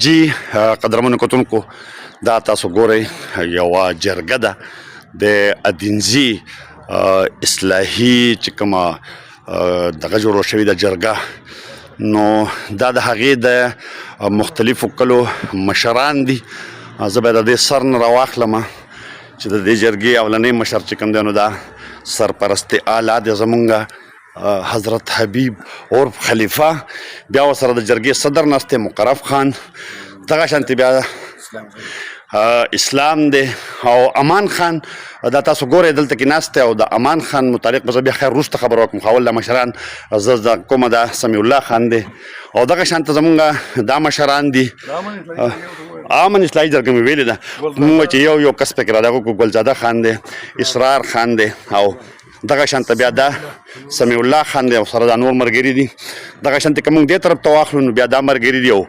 جی قدرمنو کتونکو دا تاسو ګورئ یوه جرګه ده د ادینزي اصلاحي چې کومه دغه جوړه شوې ده جرګه نو دا د هغې د مختلفو کلو مشران دي. زه به د دې سر نه راواخلم چې د دې جرګې اولنی مشر چې کوم دی نو دا سرپرست اعلی دی زمونږ حضرت حبیب عرف خلیفه، بیا ورسره د جرګې صدر ناست دی مقرف خان، دغه شانتې بیا اسلام دی او امان خان. دا تاسو ګورئ دلته کې ناست دی او د امان خان متعلق به زه بیا خیر وروسته خبره وکړم. خو اول د مشران زه زده کومه دا سمیع الله خان دی او دغه شانته زمونږ دا مشران دي. امن اصلاحي جرګه مې ویلې ده موږ چې یو کس پکې را دغه ګلزاده خان دی، اسرار خان دی او دغه شانته بیا دا سمیع الله خان دی او سره دا نور ملګري دي. دغه شانته که موږ دې طرف ته واخلو نو بیا دا ملګري دي او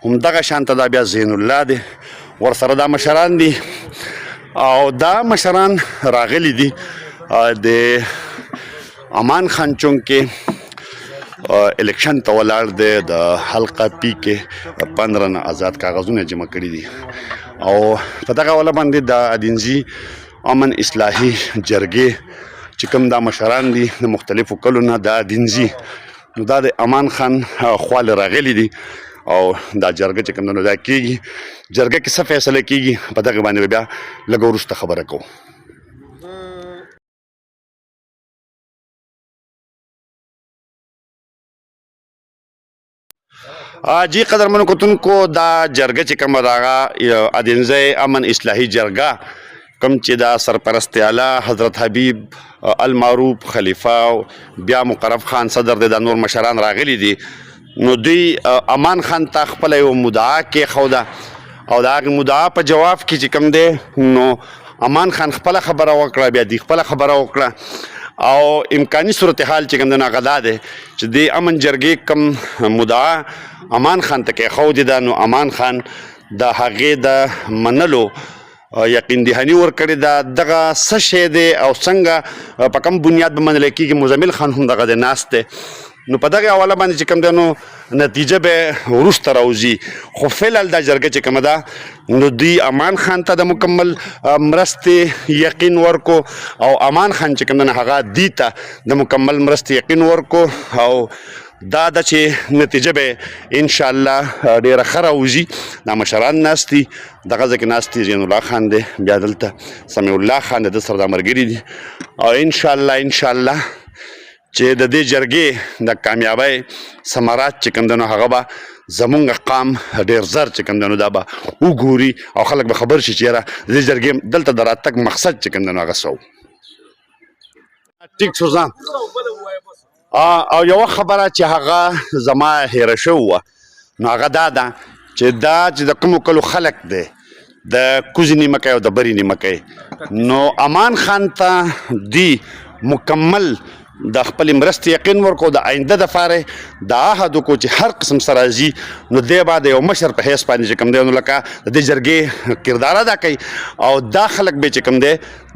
همدغه شانته دا بیا زین الله دی، ورسره دا مشران دي او دا مشران راغلي دي د امان خان چونکې الیکشن ته ولاړ دی د حلقه پی کې 15 نه آزاد کاغذونه جمع کړي دي او په دغه وله باندې د ادینزي امن اصلاحي جرګې چې کوم دا مشران دي د مختلفو کلو نه د ادینزي نو دا د امان خان خواله راغلي دي او دا جرګه چې کوم نو دا کېږي. جرګه کې څه فیصله کېږي په دغه باندې بیا لږ وروسته خبره کوو. جی قدرمنو کتونکو دا جرګه چې کومه ده هغه ادینزي امن اصلاحي جرګه کوم چې دا سرپرست اعلی حضرت حبیب المعروف خلیفه بیا مقرف خان صدر دی، دا نور مشران راغلي دي. نو دوی امان خان ته خپله یو مدعا کېښوده او د هغې مدعا په جواب کې چې کوم دی نو امان خان خپله خبره وکړه، بیا دوی خپله خبره وکړه او امکاني صورتحال چې کوم دی نو هغه دا دی چې د امن جرګې کوم مدعا امان خان ته کېښودې ده نو امان خان د هغې د منلو یقین دهاني ورکړې ده. دغه څه شی دی او څنګه په کوم بنیاد به منلی کېږي مزمل خان هم دغه دی ناست دی. نو په دغه حواله باندې چې کوم دی نو نتیجه به وروسته راوځي. خو فعلال دا جرګه چې کومه ده نو دوی امان خان ته د مکمل مرستې یقین ورکو او امان خان چې کوم دی نو هغه دوی ته د مکمل مرستې یقین ورکو او دا ده چې نتیجه به انشاءالله ډېره ښه راوځي. دا مشران ناست دي، دغه ځای کې ناست دي زین الله خان دی، بیا دلته سمیع الله خان دی، د سره دا ملګري دي او انشاءالله چې د دې جرګې د کامیابۍ ثمرات چې کوم دی نو هغه به زمونږ قام ډېر زر چې کوم دی نو دا به وګوري او خلک به خبر شي چې یاره د دې جرګې دلته د راتګ مقصد چې کوم دی نو هغه څه و. ټیک شو ځان او یوه خبره چې هغه زما هیره شوې وه نو هغه دا ده چې دا چې د کومو کلو خلک دی د کوزې نیمکۍ او د بري نیمکۍ نو امان خان ته دی مکمل د خپل مرستې یقین ورکو، د آینده دپاره د عهد وکړو چې هر قسم سره راځي نو دی به د یو مشر په حیث باندې چې کوم دی نو لکه د دې جرګې کردار ادا کوي او دا خلک به چې کوم دی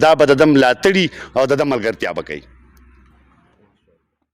دا به د ده ملاتړي او د ده ملګرتیا به کوي.